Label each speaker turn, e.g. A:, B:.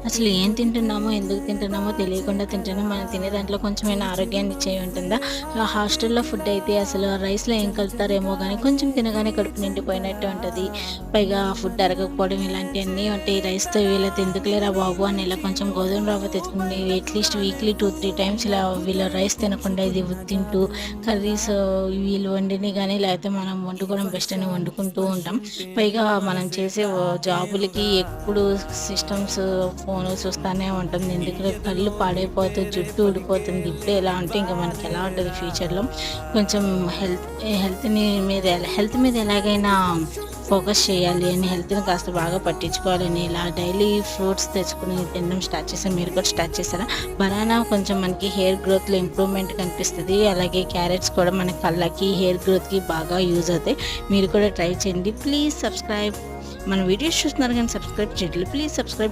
A: అసలు ఏం తింటున్నామో, ఎందుకు తింటున్నామో తెలియకుండా తింటున్నాం. మనం తినే దాంట్లో కొంచెమైనా ఆరోగ్యాన్ని ఇచ్చేవి ఉంటుందా? హాస్టల్‌లో ఫుడ్ అయితే అసలు రైస్‌లో ఏం కలుపుతారేమో గానీ, కొంచెం తినగానే కడుపు నిండిపోయినట్టు ఉంటది. పైగా ఫుడ్ అరగకపోవడం ఇలాంటియన్నీ ఉంటాయి. రైస్‌తో వీళ్ళతో ఎందుకులేరా బాబు అని ఇలా కొంచెం గోధుమ రవ్వ తెచ్చుకుని అట్‌లీస్ట్ వీక్లీ 2, 3 టైమ్స్ ఇలా వీళ్ళు రైస్ తినకుండా ఇది తింటూ కర్రీస్ వీళ్ళు వండినయి గానీ, లేకపోతే మనం వండుకోవడం బెస్ట్ అని వండుకుంటూ ఉంటాం. పైగా మనం చేసే జాబులకి ఎప్పుడు సిస్టమ్స్, ఫోను చూస్తానే ఉంటాం. ఎందుకులే కళ్ళు పాడైపోతాయి, జుట్టు ఊడిపోతుంది. ఇప్పుడే ఇలా ఉంటే ఇంక మనకెలా ఉంటది ఫ్యూచర్‌లో. కొంచెం హెల్త్ మీద ఎలాగైనా ఫోకస్ చేయాలి అని, హెల్త్‌ని కాస్త బాగా పట్టించుకోవాలని ఇలా డైలీ ఫ్రూట్స్ తెచ్చుకొని తినడం స్టార్ట్ చేశాను. మీరు కూడా స్టార్ట్ చేశారా? బనానా కొంచెం మనకి హెయిర్ గ్రోత్‌లో ఇంప్రూవ్‌మెంట్ కనిపిస్తది. అలాగే క్యారెట్స్ కూడా మన కళ్ళకి, హెయిర్ గ్రోత్‌కి బాగా యూజ్ అవుతాయి. మీరు కూడా ట్రై చేయండి. Please subscribe. మన వీడియోస్ చూస్తున్నారు కానీ సబ్స్క్రైబ్ చేయట్లేదు. Please subscribe.